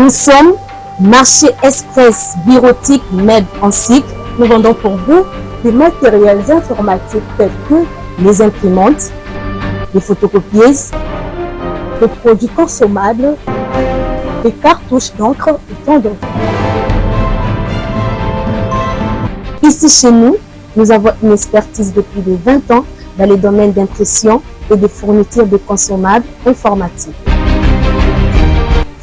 Nous sommes Marché Express Bureautique MED en cycle. Nous vendons pour vous des matériels informatiques tels que les imprimantes, les photocopieuses, les produits consommables, les cartouches d'encre et tant d'autres. Ici chez nous, nous avons une expertise de plus de 20 ans dans les domaines d'impression et de fourniture de consommables informatiques.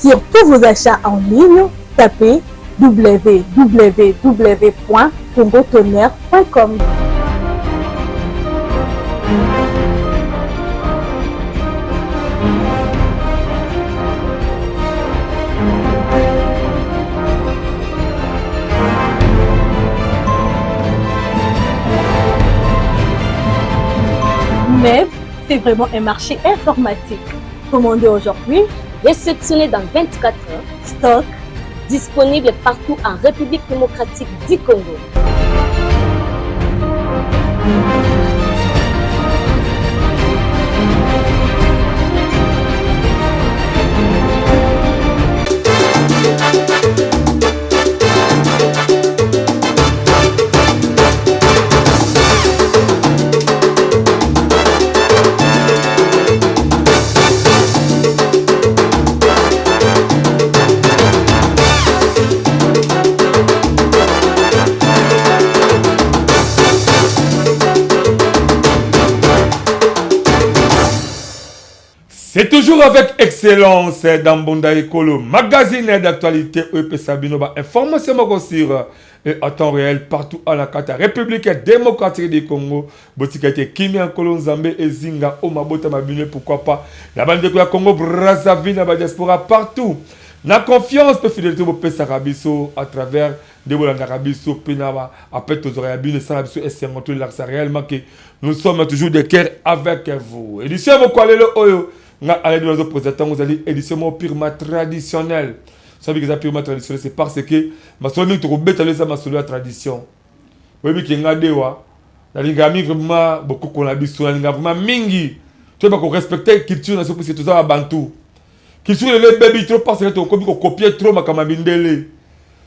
Sur tous vos achats en ligne, tapez www.congotonnerre.com. Mais c'est vraiment un marché informatique. Commandez aujourd'hui, réceptionné dans 24 heures, stock disponible partout en République démocratique du Congo. C'est toujours avec excellence dans Bonda Ekolo, magazine d'actualité EP Sabinoba, information sur en temps réel partout à la carte République démocratique du Congo, Botikate Kimi en Kolo Nzambe et Zinga Omabota Mabine, pourquoi pas la bande de Congo Brazzaville, la diaspora partout. La confiance peut fidélité au Pesa Rabiso à travers des Bolanda Rabiso, Penava, après tous les abus, sans Rabiso et c'est réellement que nous sommes toujours de cœur avec vous. Édition Mokwalelo Oyo. Allez nous présenter vous allez édition purement traditionnelle. Ça veut dire que purement traditionnel c'est parce que ma solo ni trop bête ça ma solo tradition. Oui qui ngadewa. La lingami vraiment beaucoup qu'on a biso la lingami vraiment mingi. Tu vois qu'on respecter culture nation parce que tout ça bantu. Culture le baby trop parce que tu copier trop ma kama mindele.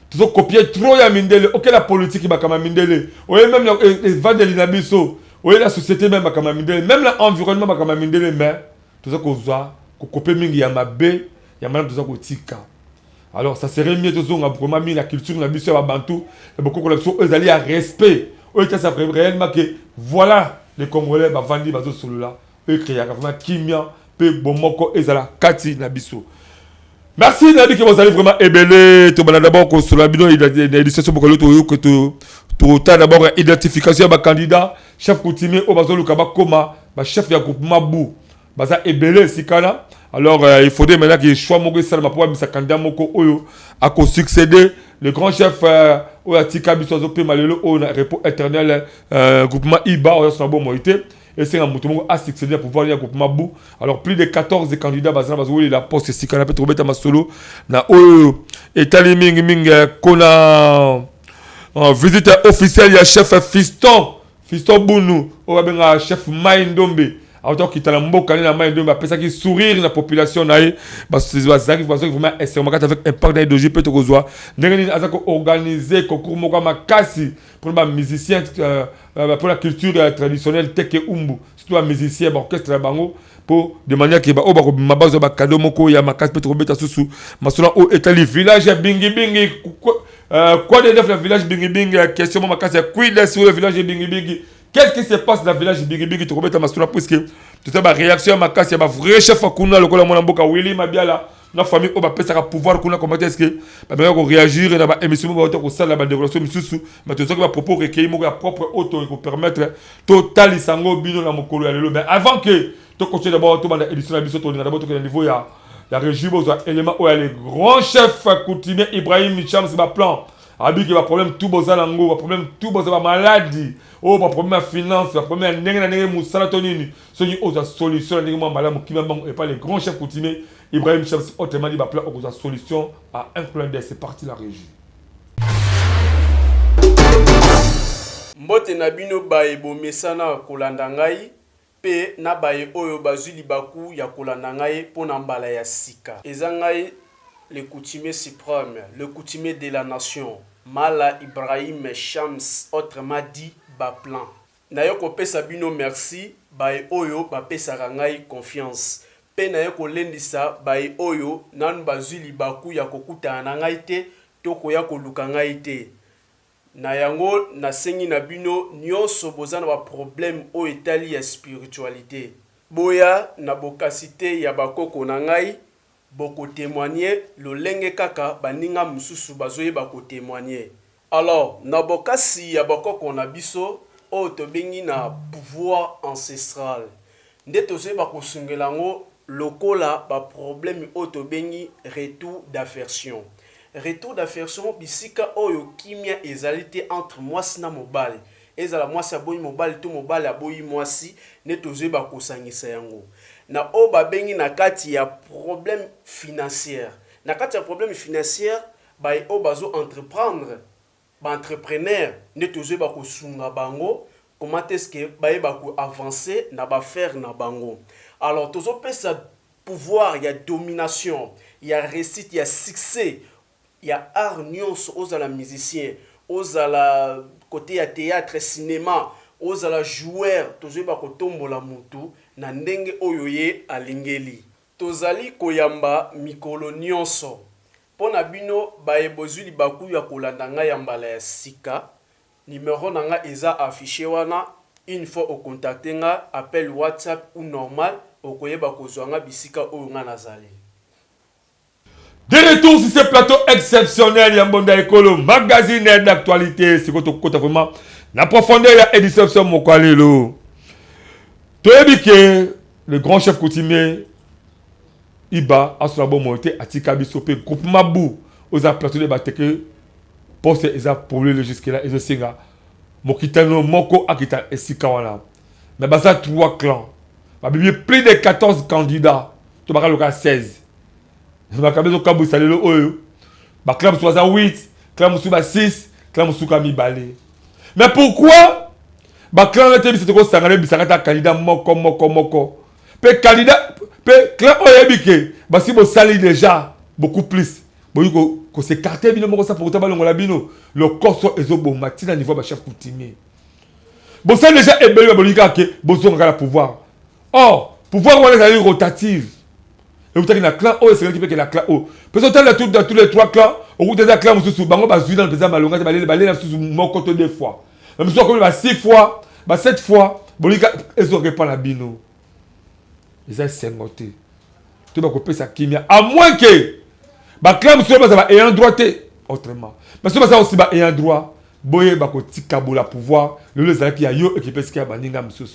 Tu ça copier trop ya mindele. OK la politique ma kama mindele. Oui même les va de l'inabiso. Oui la société même ma kama mindele. Même l'environnement ma kama mindele mais tout ça qu'on voit, qu'on copie mingi ya mabe, ya madame tout ça qu'on tika. Alors ça serait mieux tout ça on a vraiment mis la culture la mission à Bantou, et beaucoup de choses eux allaient à respect. Eux ça ferait réellement que voilà les Congolais va vendre bazo solo là, eux créer vraiment kimia, pe bomoko ezala kati na biso. Merci Nabi que vous allez vraiment ébélé, tout d'abord qu'on sur la bidon l'édition pour que l'autre que tout d'abord identification de candidat, chef coutumier au bazo lukaba koma, chef ya groupe Mabou. Baza ebele sikana. Alors il faudrait maintenant que choix moko salama pour bisa candidat moko oyo a ko succéder le grand chef oya tika biso zo pe malelo o na repos éternel groupement Iba oyo so bon moité et c'est un mutumo a succéder pour pouvoir le groupement Bou. Alors plus de 14 candidats baza bazo la poste sikana peut trouver ta masolo na oyo etali mingi kona visite officielle ya chef Fiston Bounou o benga chef Maïndombe. Alors qu'il t'a l'amboka na main de ma pesa qui sourire la population naïe parce que ça vraiment extrêmement avec impact dans doji peut te rejoindre n'engagez azako organiser concours moka makasi pour les musiciens pour la culture traditionnelle teke umbu surtout les musiciens orchestre bango pour de manière que ba oba ma base ba cadeau moko ya makasi peut te remettre sous masula au etali village bingi quoi de neuf le village bingi question makasi quoi sur le village bingi. Qu'est-ce qui se passe dans le village de Bigibigi tu remets ta mastura parce que tout ça réaction ma casse il y a vrai chef kuna le kola mona mboka Willy Mabiala la famille on va passer à pouvoir kuna comment est-ce que ba bien qu'on réagir dans émission ba ko sala ba développement misusu mais tout ça qui va propos recueillir mon propre auto pour permettre total isango bino na mokolo ya lelo mais avant que to continuer d'abord tout dans édition la biso to d'abord to niveau ya la régie besoin élément où les grands chefs coutumier Ibrahim Micham c'est ba plan Abi qui va problème tout bozalango, va problème tout bozala maladie, oh va problème finance, va problème n'engagé musala tonini, celui aux solution n'engagé malamu qui m'a et pas les grands chefs coutumiers Ibrahim Chams autrement dit va plan aux solution à un problème de c'est parti la régie. Mbote na bino bae bo mesana kolanda ngai pe na bae oyo bazuli baku ya kolanda ngai pona mbala ya sika. Eza ngai le coutumier suprême, le coutumier de la nation, Mala Ibrahim Shams, autrement dit Baplan. Nayo kopesa bino merci, bae oyo bapesa ngai confiance. Pe nayo kolendisa bae oyo nan bazuli baku ya kokuta na ngai te, toko ya koluka ngai te. Na yango nasengi na bino nyonso bozana ba problème o etali ya spiritualité. Boya na bokasite ya bakoko na ngai, boko témoigner lolenge kaka baninga mususu bazoye bako témoigner. Alors, na bokasi ya bakoko na biso o tobengi na pouvoir ancestral. Nde tozoye bako sungelango lokola ba problème o tobengi retour d'aversion. Retour d'aversion bisika oyo kimia ezalité entre mwasi na mobali. Ezala mwasi aboyi mobali to mobali aboyi mwasi ne tozoye bako sangisa yango. Na o babengi na kati ya problème financier. Na kati ya problème financier, ba o bazo entreprendre, ba entrepreneur ne tozoye bako sunga bango, comment est-ce que ba bako avancer na ba faire na bango. Alors tozo pesa pouvoir, il y a domination, il y a réussite, il y a succès. Il y a art nyonso aux la musicien, aux la côté à théâtre, cinéma, aux la joueur, tozoye bako tombola mutu na ndenge oyoye alingeli. Tozali koyamba mikolo nyonso. Pona bino bae bozuli baku ya kolanda nga yambala ya sika. Numéro nanga eza affiché wana. Une fois au contacter nga, appel WhatsApp ou normal, okoyeba kozwa nga bisika oyo nga nazali. De retour sur ce plateau exceptionnel, Yambonda Ekolo, magazine d'actualité. C'est quoi tu vraiment la profondeur de l'édition Mokwalelo. Tu as dit que le grand chef coutumier Iba a sur la bonne moitié à Tikabisope, groupe Mabou, aux plateaux de Bateke, poste et pour le jusque-là, et je sais que Mokitano, Moko, Akita et Sikawana. Mais ça, 3 clans. Il y a plus de 14 candidats. Tu vas le 16. Je vais vous dire que vous avez clan 68, clan 6, clan balé. Mais pourquoi clan était mis à candidat moko. Pe candidat, pe clan oyebike, si vous salez déjà beaucoup plus. Vous que s'écarter bino moko ça pour tabalongola bino. Le corps est au bon matin à niveau de chef coutumier. Vous savez déjà ébélé bolika que vous avez le pouvoir. Or, pouvoir est rotative. Et vous avez un clan O et c'est qui fait la clan O. Parce que dans tous les 3 clans, au bout des clans, vous avez bango bazui dans le président malonga, balé sous mon côté 2 fois. Même si on a 6 fois, 7 fois, bolika ils ont pas la bino. Ils ont 50. Tu vas couper sa kimia à moins que clan monsieur ça va ayant droité autrement. Parce que ça aussi ba ayant droit, boye ba ko tikabo la pouvoir, le zala qui a yo équipé ce qui a baninga monsieur.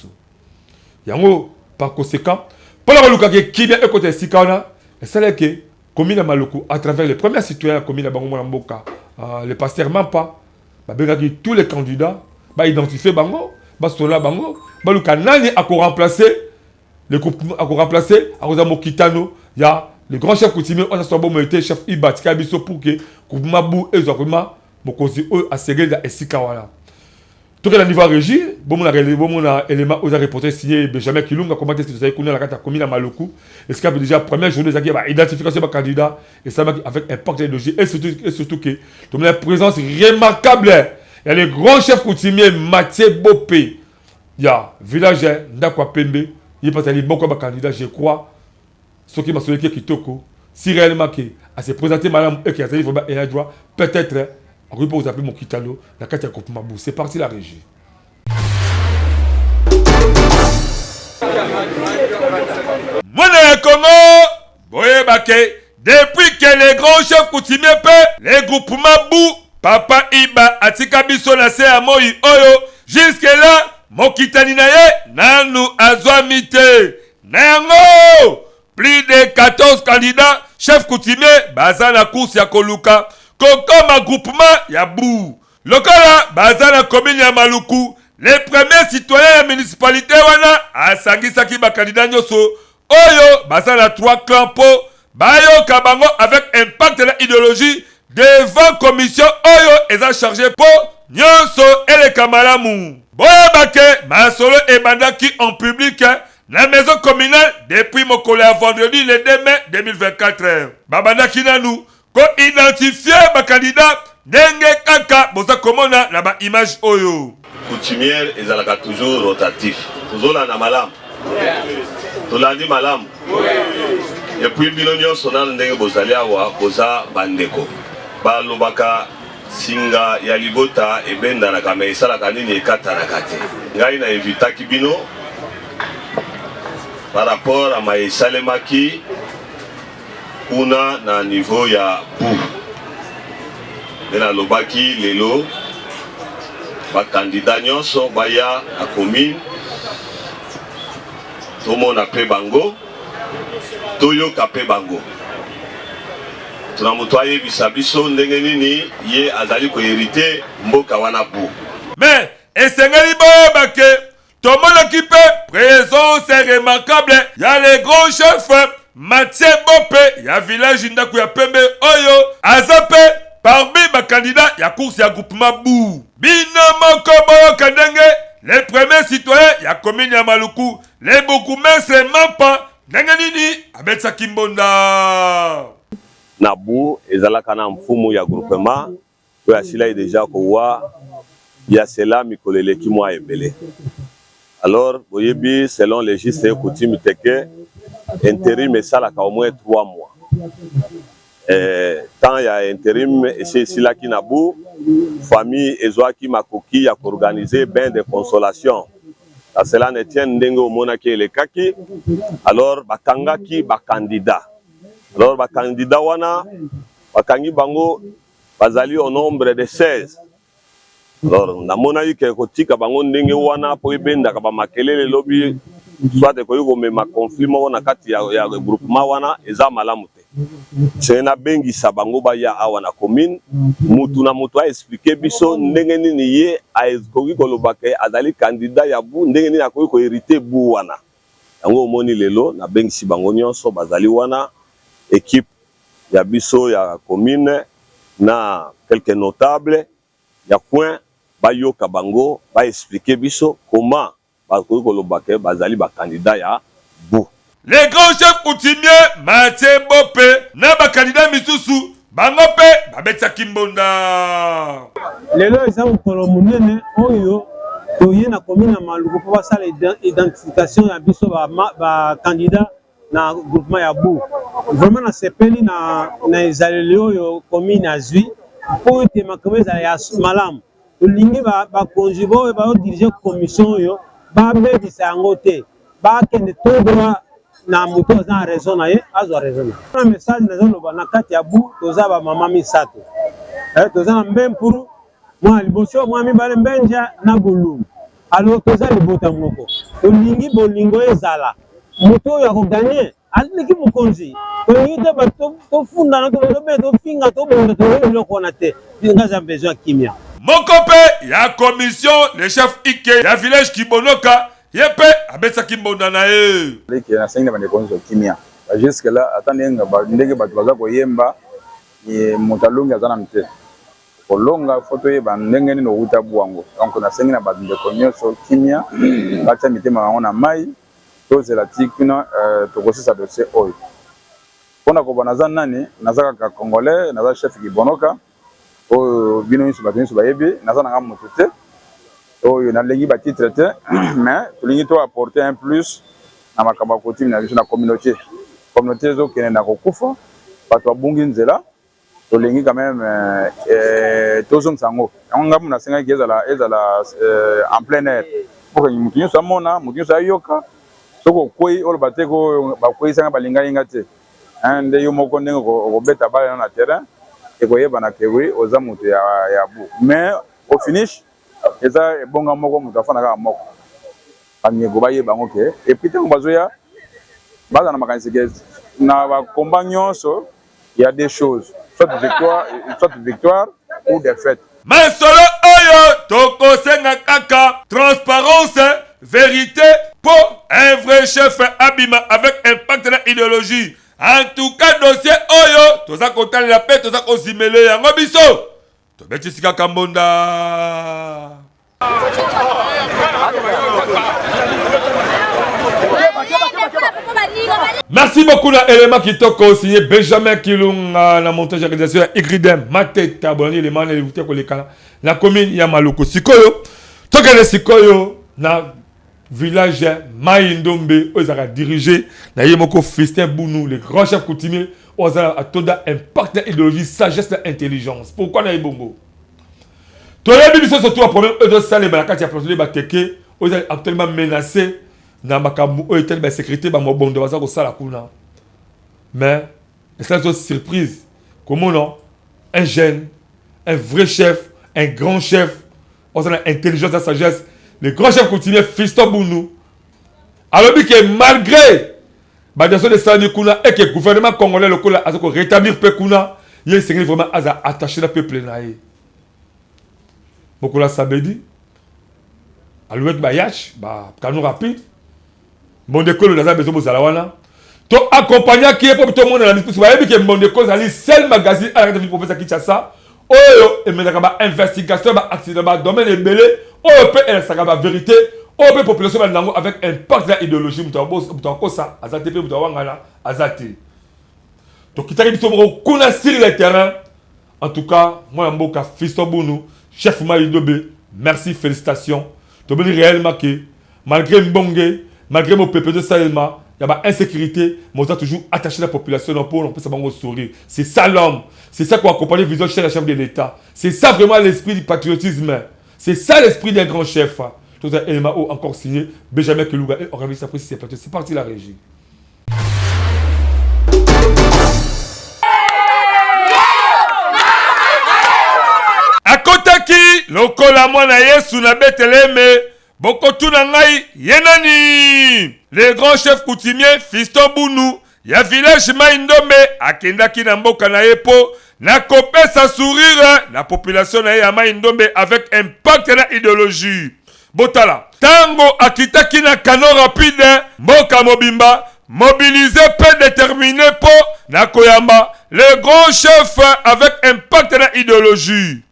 Yango par conséquent pour la Luka qui vient écouter Sikana, et c'est là que commune Maluku, à travers les premiers citoyens commune Bango Mboka, le pasteur Mampa, tous les candidats, identifier Bango, Bastola Bango, Baluka Nani a remplacé le groupe a remplacé à Rosamo Kitano, il y a le grand chef coutumier, on a son bon été chef Iba Tikabiso pour que groupe Mabou et Zorima, Mokosi a serré la Sikawala. Tout le niveau régie, bon mon élément aux reporters signé Benjamin Kilunga, comment est-ce que vous avez connu la carte commune à Maluku. Est-ce qu'il y a déjà première journée d'identification de candidat et ça avec impact idéologique et surtout que tout la présence remarquable. Il y a le grand chef coutumier Mathieu Bopé. Il y a villager Ndakwa Pembe, il passe à beaucoup de candidats, je crois. Ce qui m'a souhaité Kitoko, si réellement que à se présenter madame et qui a un droit, peut-être on peut vous appeler mon Kitano, la carte de Mabou. C'est parti la régie. Mon Congo, Boye Baké, depuis que les grands chefs coutumiers les groupes Mabou, Papa Iba, Atika Biso Nase Amoyi Oyo, jusque-là, Mokitani Naye, Nanu Azwamite, Nango, plus de 14 candidats, chefs coutumiers, Bazana course ya Koluka, Kokoma groupement Yabou. Lokola Bazana commune ya Maluku. Les premiers citoyens de la municipalité wana a sangisaki ba candidat nyoso. Oyo Bazana 3 clans po. Bayo Kabango avec impact de la idéologie devant commission Oyo eza chargé po nyoso et les kamalamu. Boye Bake Masolo et Bandaki en public la maison communale depuis mon collègue vendredi le 2 mai 2024. Babanda Kinanu, ko identifier ma candidat Denge Kaka, boza komona na ba image oyo. Coutumière ezalaka toujours rotatif. Tozola na malam. Tolandi malam. Et puis bilonyo sonal ndenge bozali awa boza bandeko. Balobaka singa ya libota ebenda na kama esalaka nini ekata na kate. Ngai na invitaki bino par rapport à ma esalemaki kuna na niveau ya bu. Dena lobaki lelo ba candidat nyonso baya a commune tomona pe bango toyoka pe bango tunamutoye bisabiso ndenge nini ye azali ko hériter mboka wana bu. Mais esengeli boyeba ke tomonaki pe présence remarquable ya les grands chefs Mathieu Bope ya village ndaku ya pembe oyo azape parmi ma candidat ya course ya groupement bou. Bino moko boyoka ndenge les premiers citoyens ya commune ya Maluku les bourgmestres Mampa ndenge nini abetsa kimbonda na bu ezalaka na mfumu ya groupement oyo asila déjà kowa ya cela mikoleleki mwa ebele. Alors boyebi selon les gestes et coutumes teke intérim esalaka au moins 3 mois. Tant ya intérim esilaki na bu famille ezwaki makoki ya organiser bain de consolation. À cela ne tient ndenge omonaki elekaki. Alors bakangaki ba candidat. Alors ba candidat wana bakangi bango bazali au nombre de 16. Alors namona ke kotika bango ndenge wana po ebenda ka ba makelele lobi soit ko yuko me ma conflit mo na kati ya groupement wana eza malamu te. C'est na bengi sabango ba ya awa na commune mutu na mutu a expliquer biso ndenge nini ye a eskoki ko lobake azali candidat ya bu ndenge nini akoki ko hériter bu wana. Yango omoni lelo na bengi sibango nyonso bazali wana équipe ya biso ya commune na quelques notables ya coin bayoka bango ba expliquer biso comment bakoki ko lobake bazali ba candidat ya bu. Les grands chefs coutumiers Mathieu Bope na ba candidat misusu bango pe babetsa kimbonda. Lelo eza mokolo munene oyo toye na commune ya Maluku po basala identification ya biso ba candidat na groupement ya bu. Vraiment na sepeli na ezaleli oyo commune azwi po ete makambo ezala ya malamu. Tolingi ba conjugo oyo ba diriger commission oyo ba bebisa yango te ba kende todwa na moto aza raison na ye azwa raison na message na zoloba na kati ya bu toza ba mama misato toza na mbempuru mwa liboso mwa mibale mbenja na gulumu alors toza libota moko tolingi bolingo ezala moto oyo akoganye aliki mokonzi tolingi te bato tofunda na tofinga tobonda tobiloko na te ngaza besoin kimia moko pe ya commission le chef Ike ya village Kibonoka yepe abetsa kimbonda na ye leki na sengi bande konzo kimia jusque là attendez ba ndenge bato baza koyemba ni motalongi azana mte kolonga photo ye ba ndenge ni no uta bwango donc na sengi na ba ndeko nyonso kimia bacha mitema bango na mai tozela tikina tokosisa dossier oyo pona ko banaza nani nazaka ka congolais naza chef Kibonoka oyo bino nyonso bato nyonso bayebi naza na moto te oyo na lengi ba titre te mais tolingi to apporter un plus na makamba coutume na biso na communauté zo kene na kokufa bato abungi nzela tolingi quand même tozong sango ngamu na senga ezala en plein air pour que mutu nyonso amona mutu nyonso ayoka soko koi olo bateko ba koi sanga balinga inga te nde yo moko ndenge ko beta bala na terrain e ko yeba na kewi oza mutu ya bu mais au finish eza bonga moko mutu afana ka moko anye go baye bango ke et puis tango bazoya baza na makanisi ke na ba combat nyonso il y a des choses soit victoire ou défaite. Mais solo oyo toko senga kaka transparence vérité pour un vrai chef abima avec impact na idéologie. En tout cas dossier oyo toza kotali la paix toza kozimele yango biso tobeti sika kambonda Merci beaucoup à l'élément qui t'a signé Benjamin Kilunga, la montage de réalisation Igridem, Mateta, Bonani, les manes, les outils, la commune Yamaloko. Sikoyo, Tokane Sikoyo, na village Maïndombe, ils ont dirigé, na Yemoko Fistin Bounou, les grands chefs coutumiers, ils ont toda impact idéologie, sagesse et intelligence. Pourquoi na Yebongo? Tous les ministres surtout à problème, eux de Salé, Balakati, a procédé Bateke, ils ont actuellement menacé. Na makambu o etel ba sécurité ba mobondo baza ko sala kuna mais c'est une surprise comment non un jeune un vrai chef un grand chef on a intelligence et sagesse le grand chef continue Fiston Bounou alors que malgré ba des de sani kuna et que le gouvernement congolais le kola azako rétablir pe kuna il est vraiment attaché le peuple naé beaucoup la sabedi alouette bayach ba canon rapide Mondeko le besoin de Zalawana. To accompagner qui est pour tout le monde dans la discussion. Vous voyez que Mondeko c'est le seul magazine à la tête du professeur Kinshasa. Oyo et maintenant investigation, accident, domaine et belé. Oyo peut elle ça va vérité. Oyo peut population avec impact de l'idéologie. Mutako ça, azate pe mutawangana, azate. Donc qui t'arrive sur kuna sur le terrain. En tout cas, moi mboka Fiston Bounou, chef Maïdobe, merci, félicitations. Tu veux réellement que malgré Mbongue malgré mon peuple de Salema, il y a une insécurité, mais on a toujours attaché la population pour on peut savoir sourire. C'est ça l'homme. C'est ça qu'on accompagne le vision chez la chef de l'État. C'est ça vraiment l'esprit du patriotisme. C'est ça l'esprit d'un grand chef. Tout ça, LMAO encore signé. Benjamin Kelouga et organise après si c'est parti la régie. À côté qui, lokola mwana Yesu na Bethléem. Bokotu nangai yenani le grand chef coutumier Fiston Bounou ya village Maïndombe akendaki na mboka na yepo na kopesa sourire la population na ya Maïndombe avec impact na idéologie. Botala tango akitaki na canon rapide mboka mobimba mobilisé peu déterminé po na koyamba le grand chef avec impact na idéologie.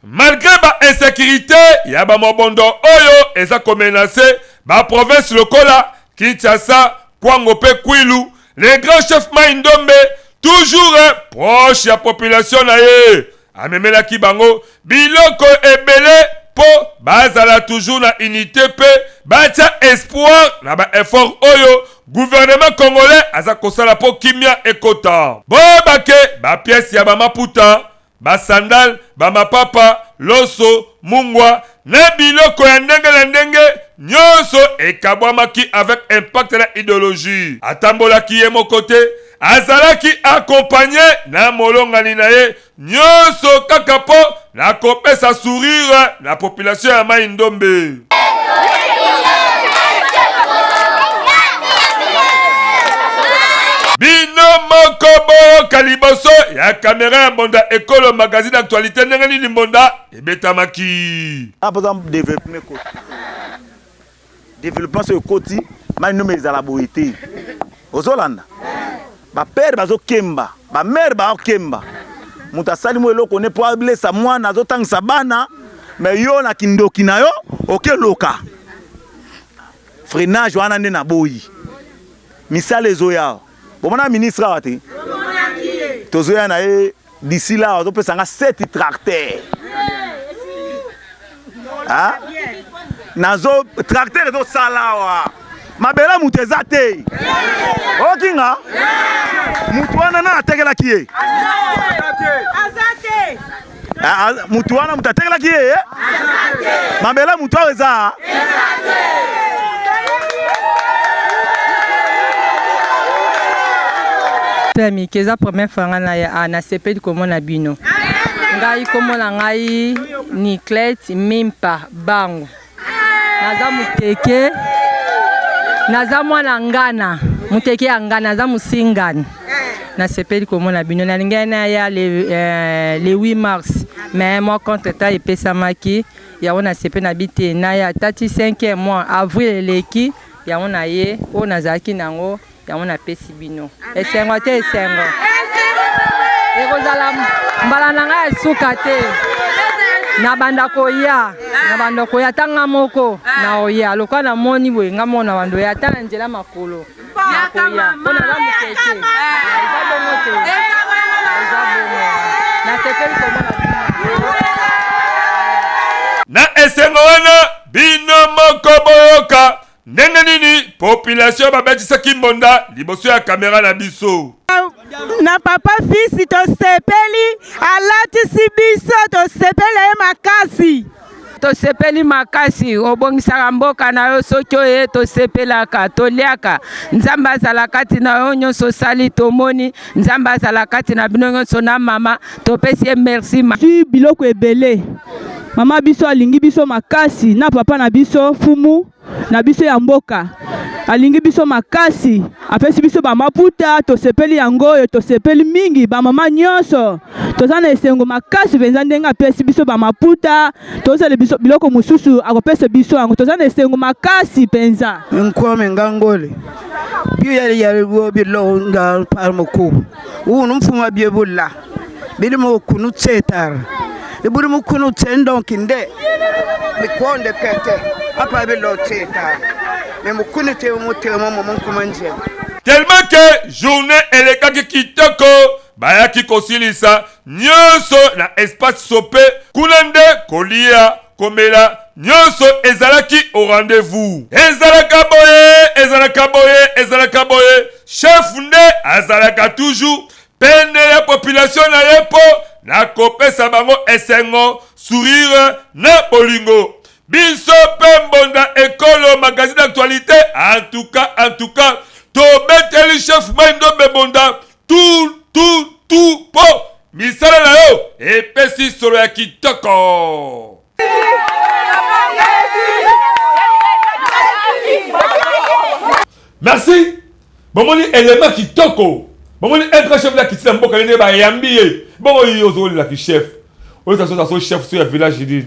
Malgré ba insécurité, ya ba mobondo oyo eza ko menacer ba province lokola Kinshasa, Kwango pe Kwilu, les grands chefs Maïndombe toujours proche ya population na ye. Amemela ki bango biloko ebele po bazala toujours na unité pe batia espoir na ba effort oyo gouvernement congolais aza kosala po kimia ekota. Bobake ba pièce ya ba maputa, ba sandal, ba mapapa, loso, mungwa na biloko ya ndenge na ndenge nyonso ekabwamaki avec impact na idéologie. Atambolaki ye mokote azalaki accompagné na molongani na ye nyonso kaka po na kopesa sourire na population ya Maïndombe. Bino moko boyo kaliboso ya caméra ya Mbonda Ekolo magazine d'actualité ndenge nini Mbonda ebetamaki. Par exemple développement sur le côté Maïndombe ezala boité ozolanda ba père bazo kemba ba mère ba kemba muta sali mo eloko ne po blessa mwana azotangisa bana mais yo na kindoki na yo okeloka freinage wana nde na boyi misale ezoya bomona ministre awate tozoya na ye d'ici là ozopesa nga 7 tracteurs ah nazo tracteur ezo salawa mabela mutu eza te okinga mutu wana na atekelaki ye mutu wana mutu atekelaki ye mabela mutu awo eza Tami keza première fois na sepedi komona bino ngai komona ngai Niclette Mimpa Bango naza muteke naza mwana ngana muteke ya ngana naza musingani na sepeli komona bino na lingana ya le 8 mars mais moi contre ta epesamaki ya ona sepe na bite na ya tati 5e mois avril eleki yango na ye oyo nazalaki nango yango napesi bino esengo te esengo ekozala mbala na ngai esuka te na banda koya tanga moko na oya lokola na moni boye nga mona bando ya tanga nzela makolo na koya mpona za mokete eza bongo te eza bongo na sepeli komona na esengo wana bino moko boyoka ndenge nini population babetisaki mbonda liboso ya kamera na biso na papa fils tosepeli alatisi biso tosepeli ye makasi tosepeli makasi obongisaka mboka na yo soki oye tosepelaka toliaka nzambe azala kati na yo nyonso osali tomoni nzambe azala kati na bino nyonso na mama topesi ye merci biloko ebele mama biso alingi biso makasi na papa na biso fumu na biso ya mboka alingi biso makasi apesi biso bamaputa tosepeli yango oyo tosepeli mingi bamama nyonso toza na esengo makasi mpenza ndenge apesi biso bamaputa tozala biso biloko mosusu akopesa biso yango toza na esengo makasi mpenza nkwame ngangole bio yaliwo biloko nga parmokubu unu mfuma bie bulla bilimo kunu tsetara iburi mukunu tsendonki nde mikonde pete apa bilo tsetara tellement que journée elekaki kitoko bayaki kosilisa nyonso na espace sope kuna nde kolia komela nyonso ezalaki au rendez-vous ezalaka boye chef nde azalaka toujours pene ya population na yepo na kopesa bango esengo sourire na bolingo biso pembonda ekolo magazine d'actualité en tout cas tobeteli chef Maindombe bonda tout po misala na yo epesi solo ya kitoko merci bomoni élément kitoko bomoni un chef la kitisa mboka nene ba yambiye bongo yozo la ki chef oyo so chef sur le village dit.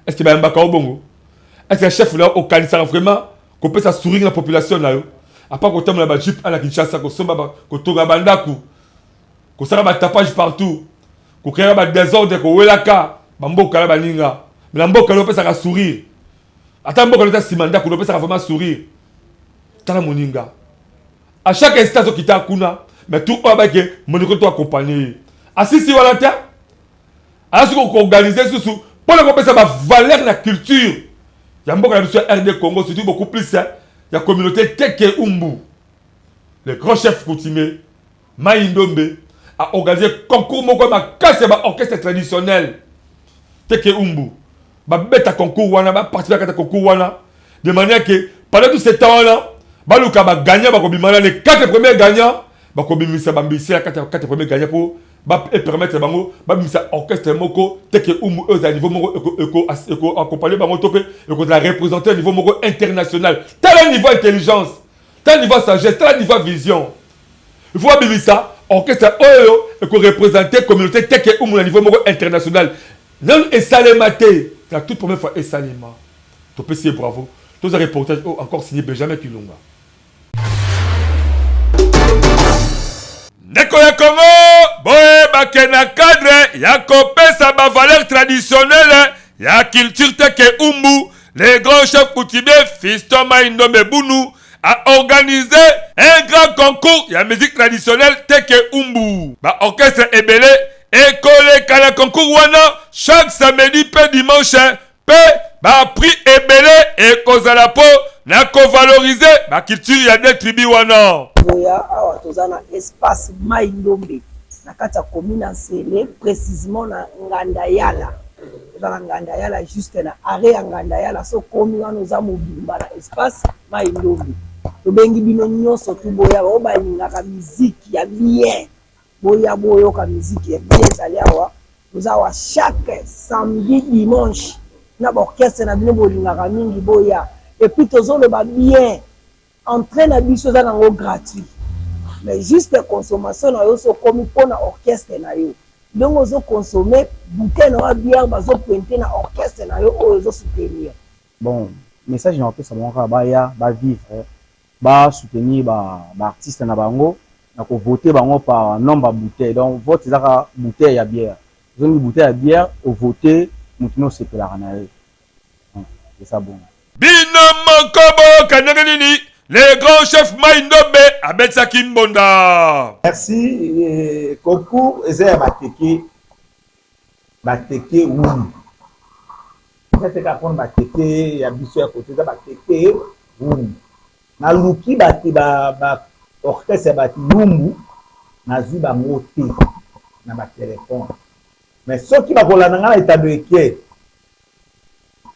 Est-ce que Bayamba Kaobongo? Est-ce que le chef là au Kanisa vraiment qu'on peut sourire la population là? À part qu'on tombe la jeep à la Kinshasa, qu'on somba, qu'on tourne à Bandaku, qu'on s'arrête à tapage partout, qu'on crée un désordre, qu'on welaka, Bamboka la baninga. Mais la Mboka peut ça sourire. Attends Mboka le Simanda, qu'on peut ça vraiment sourire. Tala moninga. À chaque instant qui t'a kuna, mais tout au bas que mon école doit accompagner. Assis si voilà tiens. Alors ce qu'on organise sous pour le compter ça va valeur la culture. Il y a beaucoup de RD Congo, surtout beaucoup plus. Il y a la communauté Teke Umbu. Le grand chef coutumier, Maindombe, a organisé concours moko ma casse ba orchestre traditionnel. Teke Umbu. Ba beta concours wana, ba participer à concours wana de manière que pendant tout ce temps là, ba luka ba gagnant ba kobimana les 4 premiers gagnants, ba kobimisa ba mbisi la 4 premiers gagnants pour et permettre bango ba misa orchestre moko Teke Umbu eux à niveau moko eko accompagner bango topé eko la représenter au niveau moko international. Tel niveau intelligence, tel niveau sagesse, tel niveau vision. Il faut bimisa orchestre oyo eko représenter communauté Teke Umbu au niveau moko international. Non et Salemate, la toute première fois et Salema. Topé c'est bravo. Tous les reportages encore signé Benjamin Kilunga. Ndeko ya Congo, boye bakena cadre ya kopesa ba valeur traditionnelle ya culture Teke Umbu, le grand chef coutumier Fiston Maindombe Bounou a organisé un grand concours ya musique traditionnelle Teke Umbu. Ba orchestre ebele école kala concours wana chaque samedi pe dimanche pe ba prix ebele et kozala po na ko valoriser ba culture ya des tribus wana. Boya awa tozana espace Maindombe na kati ya commune Nsele précisément na Ngandayala. Tozana Ngandayala juste na arrêt ya Ngandayala so komi wana oza mobimba na espace Maindombe. Tobengi bino nyonso tu boya ba balingaka musique ya bien. Boya boyoka musique ya bien ezali awa. Tozawa chaque samedi dimanche na orchestre na bino bolingaka mingi boya. Et puis tozoloba bien entraîne à biso za nango gratuit. Mais juste consommation na yo so komi pona orchestre na yo. Donc ozo consommer bouteille na bière bazo pointer na orchestre na yo ozo soutenir. Bon, message na opesa monka ba ya ba vivre ba soutenir ba artiste na bango na ko voter bango par nombre de bouteilles. Donc vote ezaka bouteille ya bière. Zone bouteille ya bière au voter mutino sepela na ye. C'est ça bon. Bino Mokobo Kanagani, les grands chefs Maindombe Abetsaki Mbonda. Merci. Concours ezaya bateke wum. C'est ka pon bateke ya biso ya côté da bateke wum. Na luki bati ba orchestre bati lumbu na zi bango te na ba téléphone. Mais ceux qui va kolana na état de eke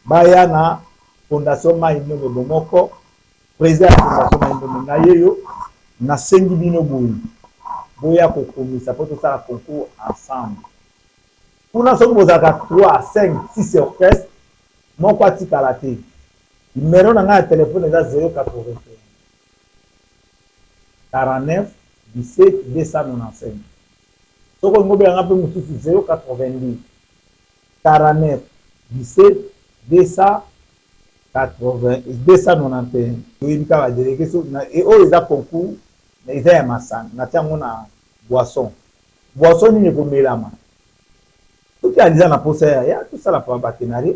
baya na Fondation Maindombe Bomoko, président de la Fondation Maindombe na yeyo na sengi bino boyi. Boya ko komisa pour tout ça concours ensemble. Pour nous sommes à 3, 5, 6 orchestres, mon quoi tu calaté. Numéro dans un téléphone est à 081 49 17 295. Ce qu'on m'a bien rappelé, c'est 090 49 17 291. Oui, il y a des questions. Et oh, ils ont concours, mais ils ont un massan. Ils ont une boisson. Boisson, il n'y a pas de mélange. Tout qui a déjà la possession, il y a tout ça la partenariat.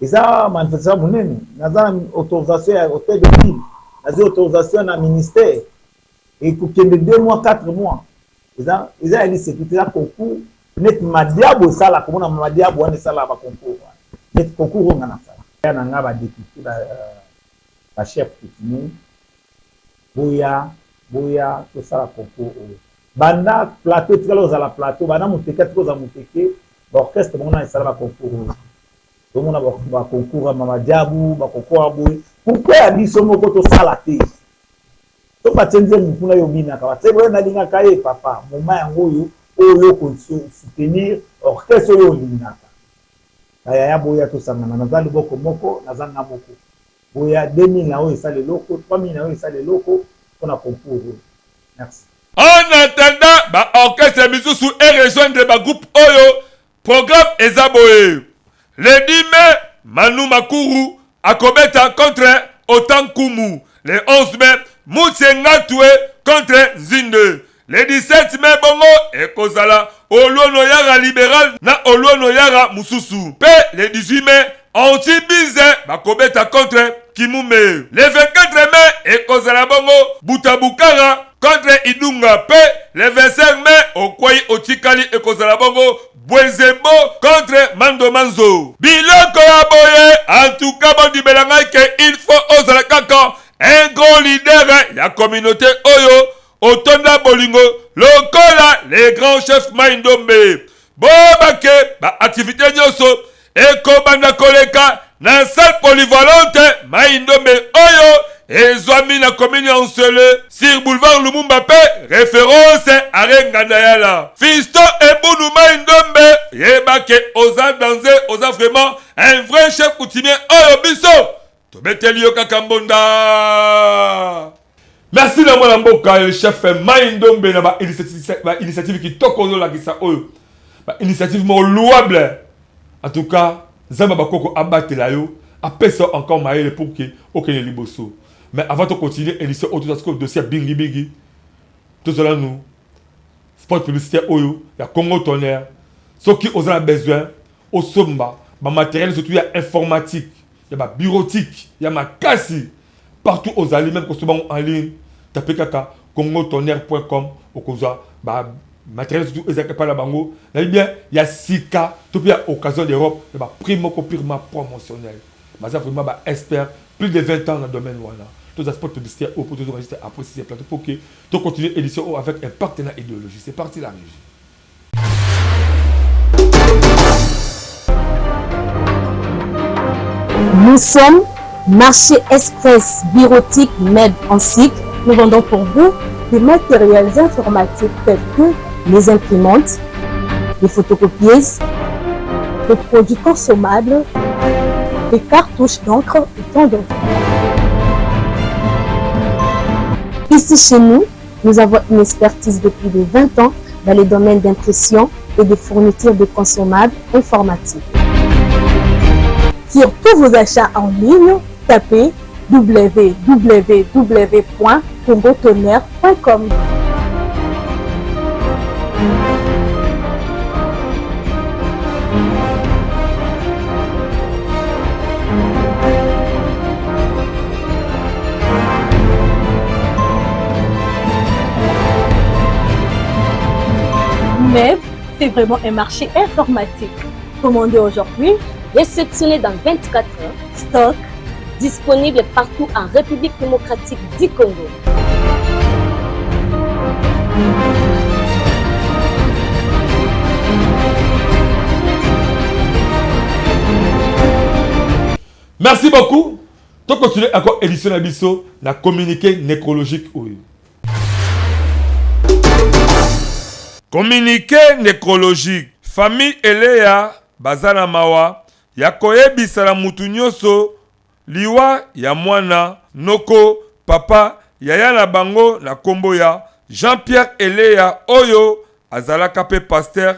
Et ça, manifestation, nous avons autorisation à l'hôtel de ville, nous avons autorisation à ministère. Et pour qu'il y ait 2 mois, 4 mois, ils ont dit c'est tout ça concours. Net madiabo ça là, comment on a madiabo on est ça là va concours. Net concours on a ça. Il y a un député la chef coutumier. Boya, tout ça la concours. Banda plateau, tu vas à la plateau, banda mouteke, tu vas à mouteke. L'orchestre, on a ça va concours. Tout le monde va concours à Mamadiabou, va concours à Boy. Pourquoi il y a dit ce mot que tu salaté? Tu vas te dire que tu as dit que papa, maman, yango yo soutenir orchestre yo linaka. Aya boya to sangana nazali boko moko nazanga moko. Boya 2000 na o esale loko, 3000 na o esale loko pour concours. Merci. En attendant, ba orchestre misusu et rejoindre ba groupe Oyo, programme Ezaboe. Le 10 mai, Manu Makuru akobeta contre Otankumu. Le 11 mai, Moutsengatwe contre Zinde. Le 17 mai, Bongo Ekozala Oluono Yara libéral na Oluono Yara Mususu. Pe le 18 mai, Antibize bakobeta contre Kimume. Le 24 mai, Ekozala Bongo Butabukara contre Idunga. Pe le 25 mai, Okwai Otikali Ekozala Bongo Bwezebo contre Mando Manzo. Biloko ya boye, en tout cas, bon di belangai que il faut oser kaka un gros leader la communauté Oyo, Otonda Bolingo, Lokola, les grands chefs Maindombe. Bobake, ba activité nyoso, Eko Banda Koleka, na salle polyvalente Maindombe Oyo, et Zouami na commune en seul sur boulevard Lumumba Pe, référence à Rengandayala. Fisto et Bounou Maindombe, Yebake osa danser, osa vraiment un vrai chef coutumier Oyo Biso. Tobetelio Kakambonda. Merci la mwana mboka le chef Maindombe na ba initiative qui tokozo la kisa Oyo. Ba initiative mo louable. En tout cas, Zamba Bakoko abatela yo, apesa encore maïle pour que aucun liboso. Mais avant de continuer, édition autour de ce dossier Bingi Bingi, tout cela nous, sport publicitaire Oyo, il y a Congo Tonnerre, ceux qui ont besoin, au Somba, ma matériel, surtout il y a informatique, il y a ma bureautique, il y a ma cassi, partout aux alliés, même quand en ligne, tapez kaka, congotonnerre.com, au Koza, matériel surtout ezaka la bango, il y a Sika, tout il y a occasion d'Europe, il y a primo copirement promotionnel. Mais ça vraiment expert, plus de 20 ans dans le domaine voilà. Tous les sports publicitaires pour toujours enregistrer après ces plateaux pour que tu continues l'édition avec un partenaire idéologique. C'est parti la régie. Nous sommes Marché Express Bureautique Med en cycle. Nous vendons pour vous des matériels informatiques tels que les imprimantes, les photocopieuses, les produits consommables, les cartouches d'encre et tant d'autres. Ici chez nous, nous avons une expertise de plus de 20 ans dans les domaines d'impression et de fourniture de consommables informatiques. Sur tous vos achats en ligne, tapez www.congotonnerre.com. MEB, c'est vraiment un marché informatique. Commandez aujourd'hui, réceptionné dans 24 heures, stock disponible partout en République démocratique du Congo. Merci beaucoup. Tu continues encore édition Abisso, la communiqué nécrologique. Oui. Communiqué nécrologique. Famille Elea Bazana Mawa yakoyebisa la mutu nyonso liwa ya mwana noko papa yaya na bango na kombo ya Jean-Pierre Elea oyo azalaka pe pasteur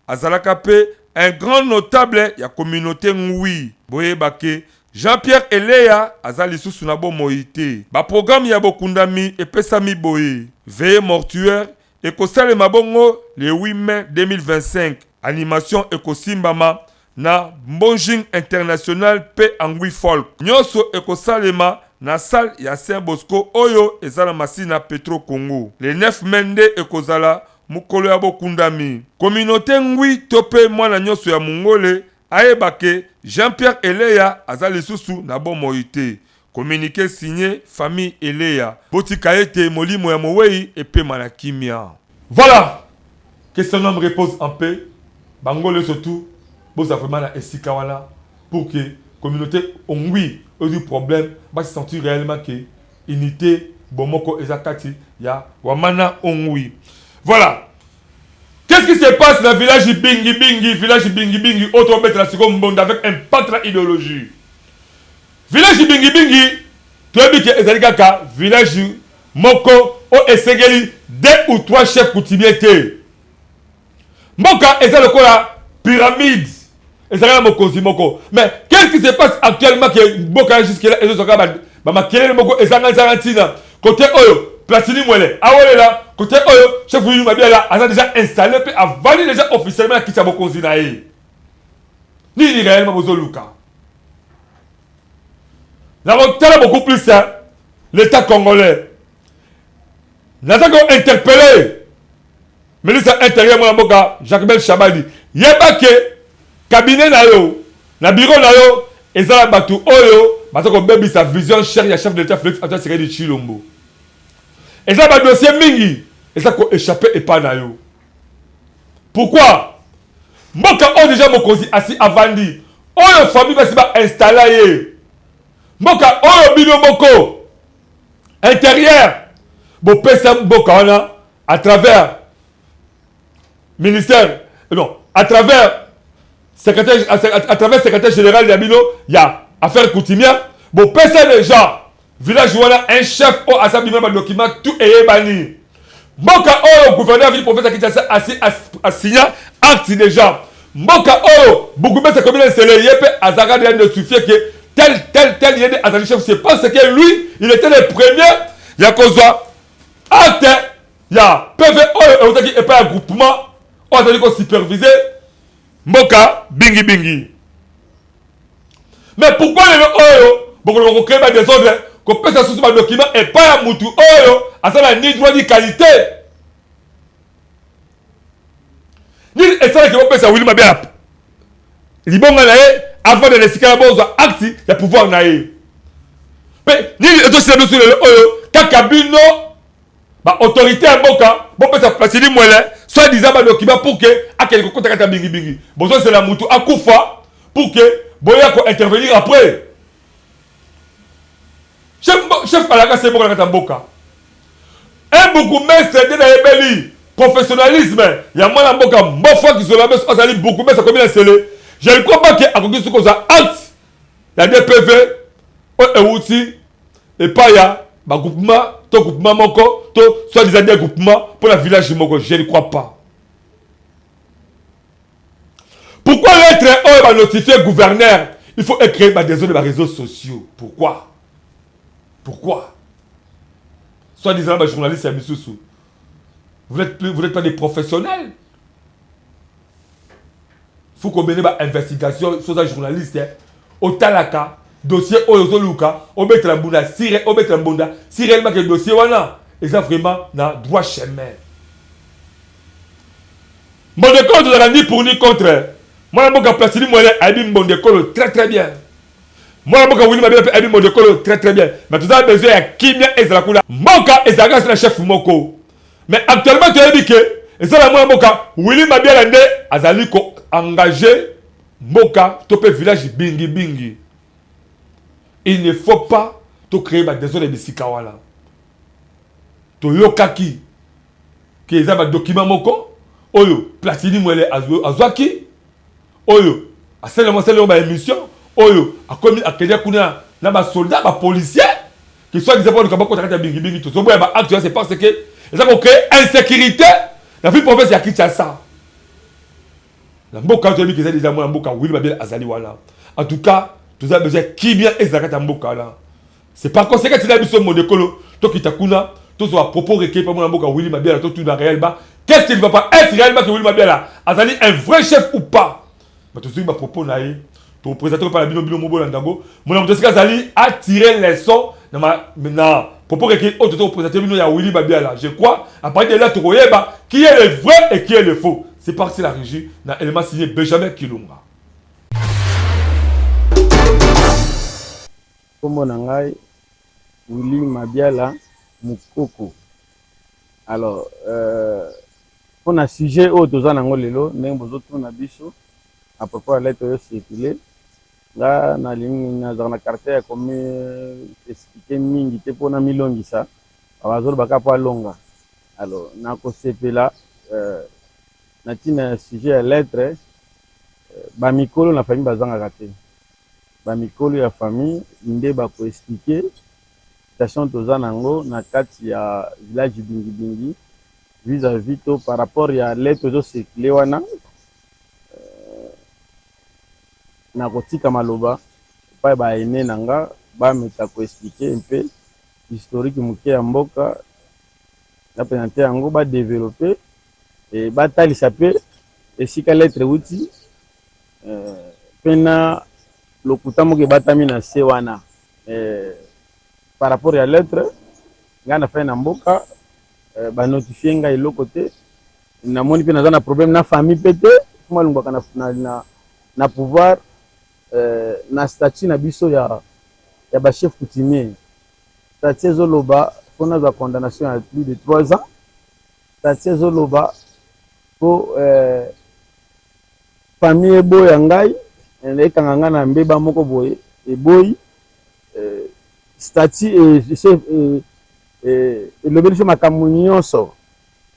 azalaka pe un grand notable ya communauté ngui boyebake Jean-Pierre Elea azali susu na bomoi te ba programme ya bokundami epesami boye veille mortuaire ekosalema bongo le 8 mai 2025 animation ekosimbama na Mbonjing International pe Angui Folk. Nyonso ekosalema na salle ya Saint Bosco oyo ezala masina Petro Congo. Le 9 mende ekozala mukolo ya bokundami. Communauté Ngui tope mwana nyonso ya Mongole ayebake Jean-Pierre Elea azali susu na bomoi te. Communiqué signé famille Elea. Botika ete molimo ya mowei epe manakimia. Voilà. Que son homme repose en paix. Bangole surtout. Bosa vraiment na esikawana pour que communauté ongui ait du problème va se sentir réellement que unité bomoko ezakati ya wamana ongui. Voilà. Qu'est-ce qui se passe dans le village Bingi Bingi autre mettre la seconde monde avec un patre idéologie. Village Bingi tu as dit que ezalika village moko o esegeli 2 ou 3 chefs coutumiers. Moka ezalokola pyramide. Mais qu'est-ce qui se passe actuellement que Boka jusque-là et autres côté Oyo, Platini Mwele, Awole là, côté Oyo, chef Louis Mabiala, a déjà installé puis a validé déjà officiellement la Kitabo Konzinae. Ni réellement Bozoluka. Nous avons beaucoup plus ça, l'État congolais. Nous avons interpellé le ministre intérieur Mouamboka, Jacques-Bel Chabadi. Yebake cabinet na yo, na bureau na yo, ezala batu oyo, batako bebi sa vision chère ya chef de l'État Félix Antoine Tshisekedi Tshilombo. Ezala ba dossier mingi, ezala ko échapper et pas na yo. Pourquoi? Mboka o déjà mokozi asi avandi. Oyo famille basi ba installer. Mboka oyo bino moko intérieur. Bo pesa mboka wana à travers ministère non, à travers secrétaire général d'Abino, il y a affaire coutumière. Bon, personne les gens, village voilà un chef au assemblée de document tout est banni. Moka Oro, gouverneur ville professeur qui a signé acte déjà. Moka Oro, beaucoup de communes c'est le Yépe Azara de notifier que tel Yépe Azari chef, c'est parce que lui, il était le premier. Il y a cause acte, il y a PVO et pas un groupement, on a dit qu'on supervisé. Mboka bingi. Mais pourquoi les oyo beaucoup créer des ordres qu'on peut s'assurer sur le document et pas un moutou oyo à ça ni droit ni qualité ni et ça que on peut ça oui bien libonga nae avant de laisser la bozo acte le pouvoir nae mais ni et aussi sur le oyo kakabino ba autorité à Mboka bon peut ça placer ni moelle soit disant ba document pour que à quelque contact bingi bon ça c'est la moutou à Koufa pour que boya ko intervenir après chef alaka c'est bon na Mboka un beaucoup mestre de la rebellie professionnalisme ya mwana Mboka mbofa qui zola mais azali beaucoup mais ça comme il scellé je ne crois pas que akoki suko za acte la DPV et outil et pas ya ba groupement to groupement moko to soit disant des groupements pour la village moko je ne crois pas. Pourquoi être notifié gouverneur? Il faut écrire des zones de réseaux sociaux. Pourquoi? Pourquoi? Soit disant les journalistes à Missoussou. Vous n'êtes pas des professionnels. Il faut qu'on mène une investigation sur les journalistes. Au Talaka, dossier Oyozoluka, au Betlambunda, si réellement que le dossier voilà, ils ont vraiment dans droit chemin. Mon décor de la ni pour ni contre. Moi, je suis placé, moi, je suis mon décor très très bien. Moi, je suis mon décor très très bien. Mais tout ça, besoin de Kimia et Zalakula. Moka et Zagas, le chef Moko. Mais actuellement, tu as dit que, et ça, moi, Moka, Willy Mabialande, Azali, engagé Moka, topé village Bingi Bingi. Il ne faut pas te créer des zones de Sikawala. To yokaki, qui est un document Moko, Oyo, Platini Mwele Azwaki, Oyo, à seulement émission, Oyo, a commis à Kenya Kuna, na soldat, policier, qui soit des efforts de Kabako Takata Bingi Bingi, tout ça, actuellement, c'est parce que ils ont créé insécurité. La ville province a quitté ça. La mboka tu as dit que c'est des amours la mboka oui babel azali wala. En tout cas, tu as besoin qui bien ezakata mboka là. C'est par conséquent tu as besoin mon décolo, to kitakuna, to so à propos requis par mon mboka oui babel to tout dans réel bas. Qu'est-ce qu'il ne va pas être réellement que oui babel azali un vrai chef ou pas? Mais tout ce qui m'a proposé naï pour présenter par la bino mobo landango, mon homme de ce azali a tiré les sons dans ma maintenant pour requis auto présenter bino ya Willy Babia. Je crois à partir de là tu royeba qui est le vrai et qui est le faux. C'est parti la régie dans l'élément signé Benjamin Kilunga. Comme Nangai, Willy Mabiala, Mukoko. Alors, on a sujet au dosan angolelo, n'importe où na biso, à propos de lettre circulée. Là, na ligne na carte comme expliqué mingi te pona milongi ça. Abazolo baka pa longa. Alors, na ko sepela natina sujet à lettre bamikolo na famille bazanga raté bamikolo ya famille nde bako expliquer station toza nango na kati ya village Bingi Bingi vis-à-vis to par rapport ya lettre zo circuler wana na kotika maloba pa ba ene nanga ba meta ko expliquer un peu historique muke ya mboka na présenter yango ba développer et bataille s'appelle et si quelle lettre outil pena lokutamo ke batami na sewana par rapport à lettre ngana fait na mboka ba notifier nga ilo côté na moni pe na problème na famille pété moi lungaka na pouvoir na statut na biso ya ba chef coutumier statut zoloba fona za condamnation à plus de 3 ans statut zoloba pour famille boy ngai ekanga nga na mbeba moko boy e boy statut et le bénéfice makambo nyonso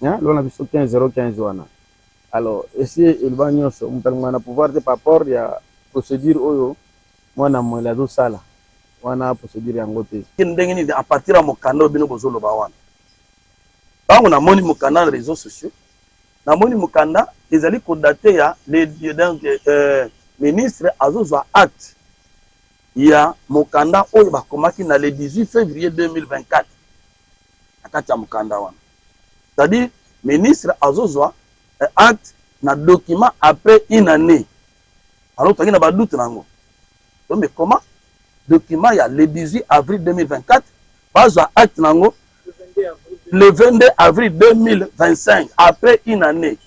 hein lona biso 15 wana alors essayer il va nyonso mutalanga na pouvoir de rapport ya procédure oyo mwana mwela do sala wana procédure yango te ndenge ni à partir ya mokanda bino bozoloba wana bango na moni mokanda na réseaux sociaux na moni mokanda ezali kodaté ya les donc ministre azozwa acte ya mokanda oyo bakomaki na le 18 février 2024 akati ya mokanda wana c'est-à-dire ministre azozwa acte na document après une année alors tangi na ba doute nango donc mais comment document ya le 18 avril 2024 bazwa acte nango le 22 avril 2025 après une année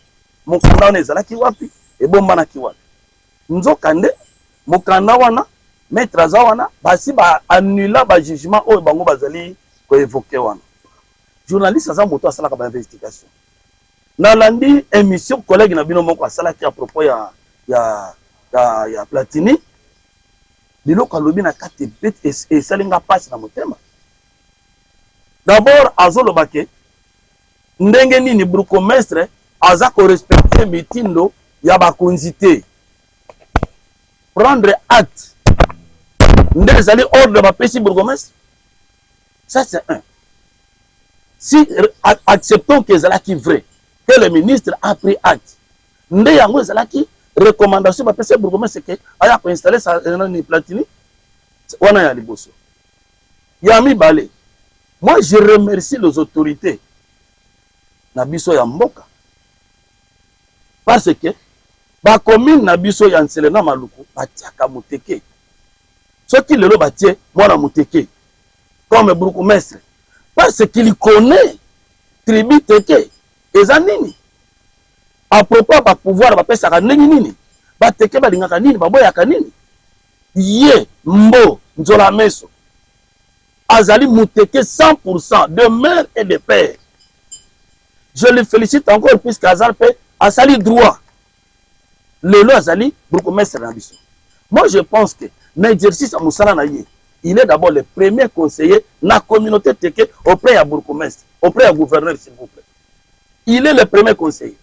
mokanda wana ezalaki wapi ebombanaki wapi nzokande mokanda wana maître aza wana basi ba annula ba jugement oyo bango bazali ko évoquer wana journaliste aza moto asalaka ba investigation nalandi émission collègue na bino moko asalaki à propos ya Platini biloko alobi na kati bete esalinga passe na motema d'abord azolobake ndenge nini bourgmestre aza ko respecter mitindo ya bakonzi te prendre acte ndenge ezali ordre bapesi bourgmestre ça c'est un si acceptons que ezalaki vrai que le ministre a pris acte nde yango ezalaki recommandation bapesi bourgmestre ke aya ko installer sa ni Platini wana ya liboso Yami Balé. Moi, je remercie les autorités. Nabiso ya mboka. Parce que, ba commune Nabiso ya Nselena Maluku, batiaka muteke. Ce qui le batie, moi na muteke. Comme bourgmestre. Parce qu'il connaît tribu teke. Ezanini. À propos ba pouvoir ba pesa ka nini. Ba teke ba lingaka nini, ba boya ka nini. Ye mbo nzola meso. Azali muteke 100% de mère et de père. Je le félicite encore puisque Azalpe a sali droit. Le lot Azali, bourgmestre Nabiso. Moi je pense que l'exercice à Moussala Naye, il est d'abord le premier conseiller de la communauté teke auprès du bourgmestre, auprès du gouverneur s'il vous plaît. Il est le premier conseiller.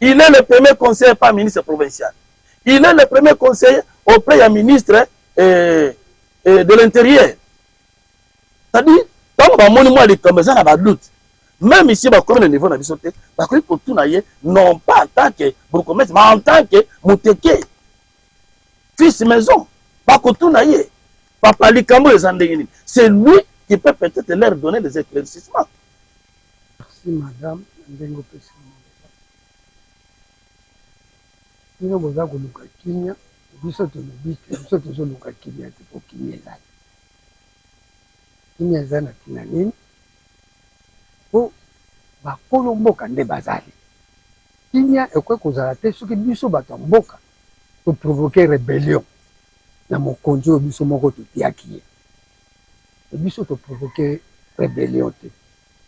Il est le premier conseiller par ministre provincial. Il est le premier conseiller auprès du ministre de l'Intérieur. C'est-à-dire, quand on a moi les commerçants à doute, même ici, comme le niveau de la société, non pas en tant que bourgmestre, mais en tant que mouteke, fils maison, papa Likambo les Andéini. C'est lui qui peut peut-être leur donner des éclaircissements. Merci madame. Ndengo pesi. Nous avons besoin de Kimia, nous sommes besoin de Kimia pour Kimia. Kimia zana kinanini. Po bakolo mboka nde bazali. Kimia ekwe kozala te soki biso bato mboka to provoquer rébellion na mokonzi oyo biso moko totiaki ye. Biso to provoquer rébellion te.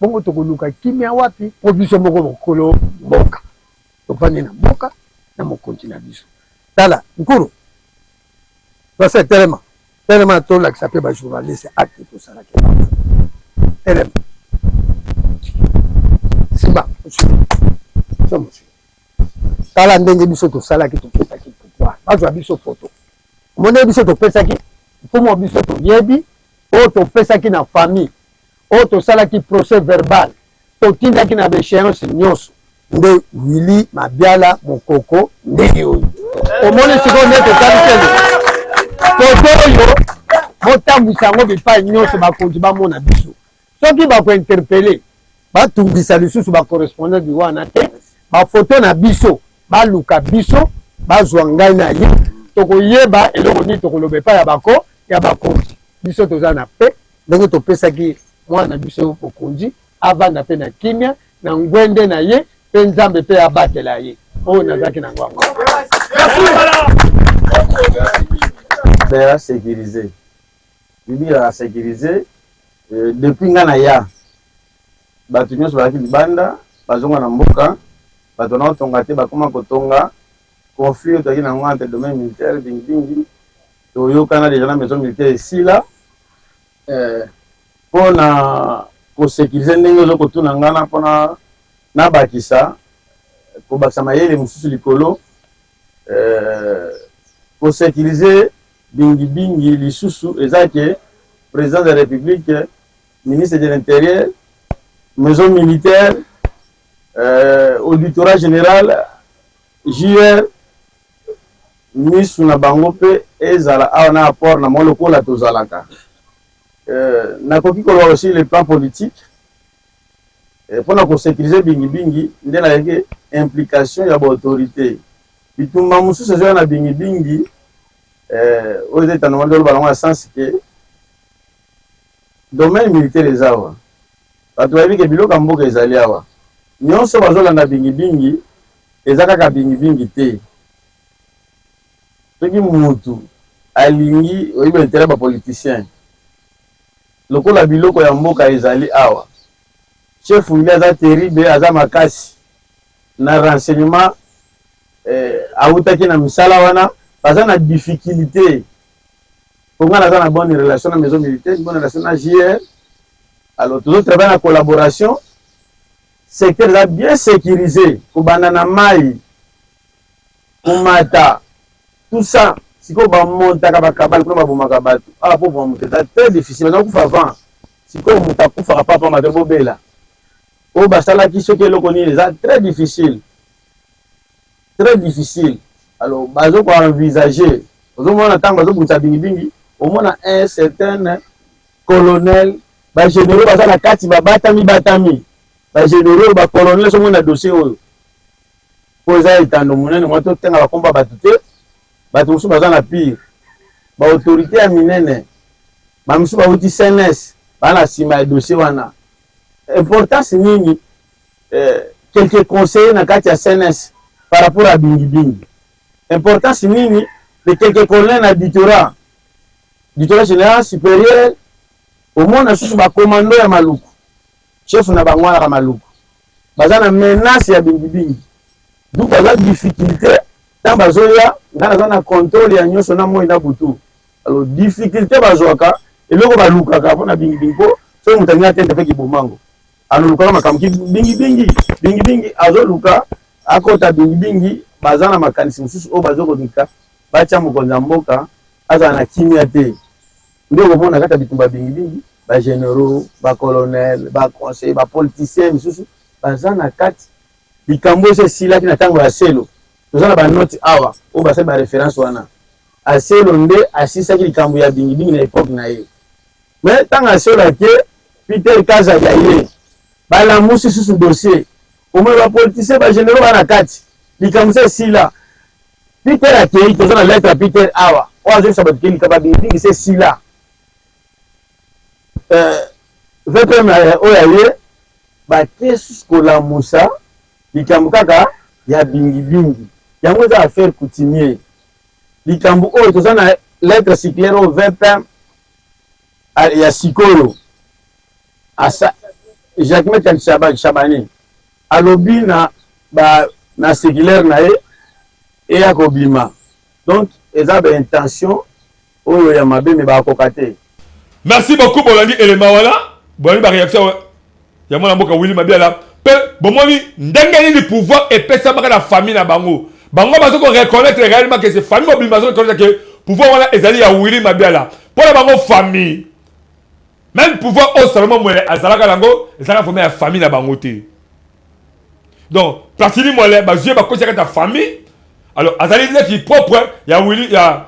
Bongo tokoluka kimia wapi po biso moko mokolo mboka. Topane na mboka na mokonzi na biso. Tala nkuru. Basa telema to la kisape ba journaliste acte to sala ke. Telema. Simba. Somo. Tala ndenge biso to sala ke to pesa ki pouvoir. Bazwa biso photo. Mone biso to pesa ki pomo biso to yebi o to pesa ki na famille. O to sala ki procès verbal. To tinda ki na béchéance nyonso. Nde Willy Mabiala Mokoko ndenge oyo. Omone siko nde to tali photo oyo motambwisa ngo bipai nyonso bakonzi bamona biso. Soki bako interpeller batumbisa lisusu ba correspondant du wana te ba photo na biso baluka biso bazwa ngai na ye tokoyeba eloko nini tokoloba epai ya bako ya bakonzi biso toza na pe ndenge topesaki mwana biso bokonzi avanda mpe na kimia na ngwende na ye mpe nzambe mpe abatela ye oyo nazalaki na ngwango à sécuriser. Bibi à sécuriser depuis ngana ya. Batu nyonso ba kibanda, bazonga na mboka, bato na tonga te bakoma kotonga conflit to na ngwa entre domaine militaire bingi. To yokana déjà na maison militaire ici là. Pona ko sécuriser ndenge zo kotuna ngana pona na bakisa ko bakisa mayele mususu likolo ko sécuriser bingi lisusu ezake président de la République, ministre de l'Intérieur, maison militaire, auditorat général, JR, Miss Nabangope, ezala awana apport na moloko la tozalaka. Na koki kolwa aussi le plan politique. Pour na ko sécuriser bingi nde na yeke implication ya autorité. Bitumba mususu zo na bingi aux États-Unis, dans le sens que domaine militaire est awa. Parce que bilo kambo ke ezali awa. Nyonso bazolanda bingi ezaka bingi te. Soki mutu alingi oyiba intérêt ba politicien. Lokola biloko ya mboka ezali awa. Chef il aza terrible aza makasi na renseignement autaki na misala wana parce na difficulté pour nga na bonne relation na maison militaire, bonne relation na JR. Alors tous autres travaillent en collaboration. Secteur là bien sécurisé pour banana mai pour mata tout ça si ko ba monta ka ba kabal ko ba boma ka batu ah pour monter c'est très difficile donc faut avant si ko monta ko fera pas ma de bobela o ba sala ki ce que le connaît c'est très difficile. Alors bazo ko envisager au moins na tango bazo buta bingi au moins un certain colonel bagénéraux baza na kati batami bagénéraux bacolonel somo na dossier oyo po eza etando monene mwa totenga bakomba bato te bato mosusu baza na pire baautorité ya minene bamisusu bauti CNS baa na nsima ya dossier wana importance nini quelques conseillers na kati ya CNS par rapport à bingi importance nini de quelques colonels na ditorat général supérieur au moins na susu bakomando ya maluku chef na bango wana maluku baza na menace ya bingi donc baza difficulté tant bazoya ngana za na contrôle ya nyonso na moi na butu alors difficulté bazwaka eloko balukaka mpona bingi po so mutangi atente pe kibomango anoluka makambo bingi azoluka akota bingi baza na makanisi mosusu oyo bazokonika batya mokonzi ya mboka azala na kimia te nde okomona kata bitumba bingi bagénéraux bacolonel baconseil bapoliticien misusu baza na kati likambo ese esilaki na ntango ya selo toza na banoti awa oyo basali baréférence wana aselo nde asisaki likambo ya bingi na époque na ye mais ntango aselo ake Peter Kazadi ye balamusi susu dossier omoi bapoliticien bagénéraux bana kati likambo ese esila Peter akei toza na lettre ya Peter awa oyo azokisa bato ke likambo ya bingi ese esila VPM oyo aye bake susu kolamusa likambo kaka ya bingi yango eza affaire coutumier likambo oyo toza na lettre circulaire oyo VPM ya sikoyo Jacques Chabani alobi na circulaire na ye eya kobima donc eza baintention oyo ya mabe me bakoka te. Merci beaucoup bolandi élément wana bolandi ba réaction ya mwana mboka Willy Mabiala pe bomoni ndenge nini pouvoir epesa baka na famille na bango bazo ko reconnaître réellement que c'est famille mobile bazo reconnaître que pouvoir wana ezali ya Willy Mabiala pour la bango famille même pouvoir au seulement mwele azalaka lango ezalaka famille ya famille na bango te donc platini mwele bazue bakotia ta famille alors azali qui propre ya Willy ya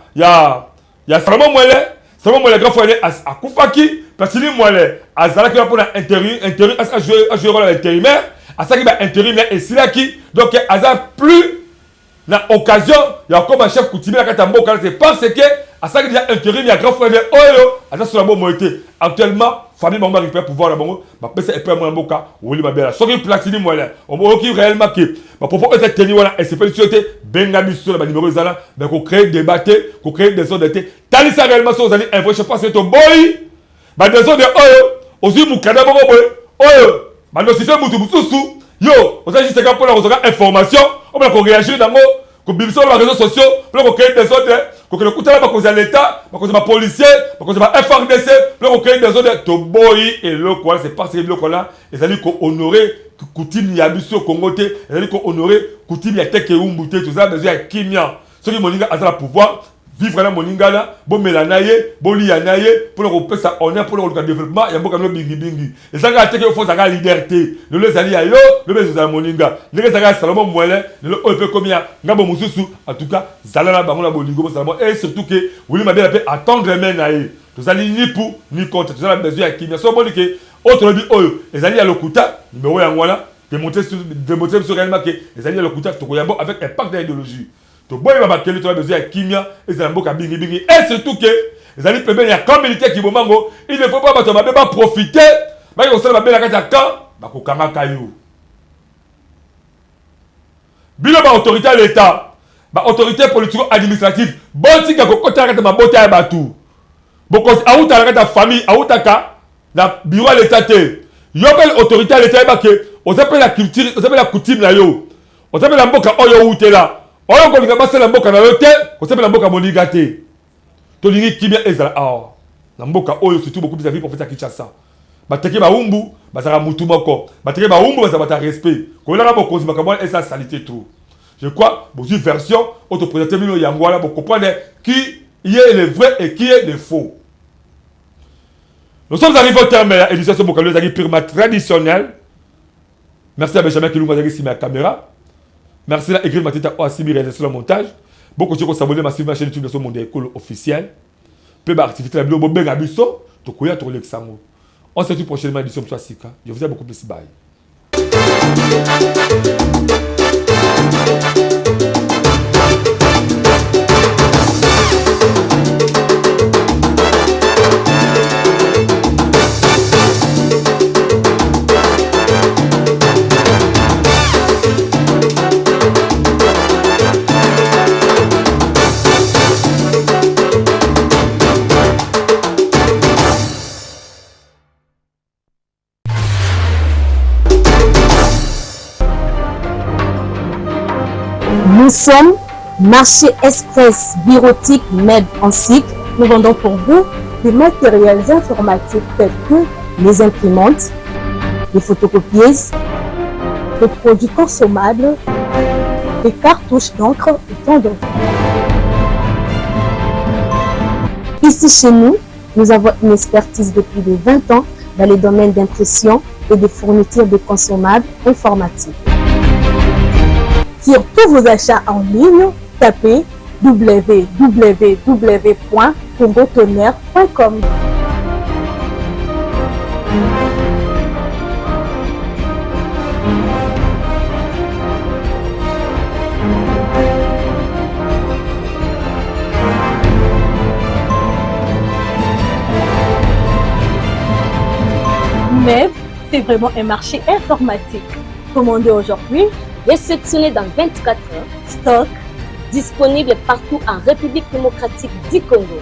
seulement mwele grand frère akufaki platini mwele azalaki pour na intérim a joué rôle intérimaire asaki ba intérim et silaki donc azal plus na occasion ya comme chef coutumier la kata mboka c'est parce que asaki déjà intérim ya grand frère oyo azal sur la bonne moitié actuellement famille bango récupère pouvoir na bango ba pesa et peu mboka Willy Mabiala soki platini mwele on qui réellement que ba propos était tenu wana et c'est pas société benga biso na ba numéro zala mais ko créer débat ko créer des ordres de tali ça réellement so zali info je pense que to boy ba des ordres oyo aussi mukada bango boy oyo ba no système mutu mususu yo on juste que pour la recevoir information on va réagir dans ko bibiso les réseaux sociaux pour créer des ordres ko le kutala ba cause l'état ba cause ba policier ba cause ba FRDC pour créer des ordres to boy et le quoi c'est parce que le quoi là ils allaient ko honorer coutume ya biso Congo te ils allaient ko honorer coutume ya teke umbuté tout ça besoin ya kimia ceux qui moninga azala pouvoir vivre na moninga là bo melanaye bo lianaye pour le pesa honneur pour le développement ya mboka no bingi et ça ga teke faut ça ga liberté le les ali yo le bezo za moninga les ça ga Salomon mwele le ope komia ngabo mususu en tout cas zalala bango na bolingo Salomon et surtout que Willy Mabiala peut attendre men na ye tous ali ni pour ni contre tous ala besoin ya kimia so bon que autre bi oyo les ali ya lokuta numéro ya ngwana démontrer sur réellement que les ali ya lokuta to koyabo avec impact de l'idéologie to boy ba bakeli to besoin ya kimia et za mboka bingi et surtout que les ali pembeni ya camp militaire ki bomango il ne faut pas bato mabe ba profiter ba ko sala ba kata camp ba ko kanga kayo bilo ba autorité à l'état ba autorité politique administrative bonti ka ko kota kata mabota ya batu boko auta kata famille autaka na bureau à l'état te yobel autorité à l'état ba ke on s'appelle la culture on s'appelle la coutume na yo on s'appelle la mboka oyo utela oyo ko linga basela mboka na yo te on s'appelle la mboka moniga te to lingi kimia ezala na mboka oyo surtout beaucoup de vie pour faire Kinshasa bateke ba umbu bazara mutu moko bateke ba umbu bazaba ta respect ko la boko zima kamwa esa salité trop je crois beaucoup version auto présenter mino yangwala pour comprendre qui y est le vrai et qui est le faux. Nous sommes arrivés au terme de l'édition de Bokalo Zagi purement traditionnelle. Merci à Benjamin Kilunga Zagi sur ma caméra. Merci à Egrid Matita Oasimi réalisé sur le montage. Beaucoup de gens s'abonnent à ma chaîne YouTube de ce monde école officiel. Peu d'activités la vidéo Bobenga Bisso. Tokoya to Lexango. On se retrouve prochainement à l'édition de Sika. Je vous aime beaucoup plus. Bye. Nous sommes Marché Express Bureautique Med en cycle. Nous vendons pour vous des matériels informatiques tels que les imprimantes, les photocopieuses, les produits consommables, les cartouches d'encre et tant d'autres. Ici chez nous, nous avons une expertise de plus de 20 ans dans les domaines d'impression et de fourniture de consommables informatiques. Sur tous vos achats en ligne, tapez www.congotonnerre.com. Mais c'est vraiment un marché informatique. Commandez aujourd'hui, réceptionné dans 24 heures, stock disponible partout en République démocratique du Congo.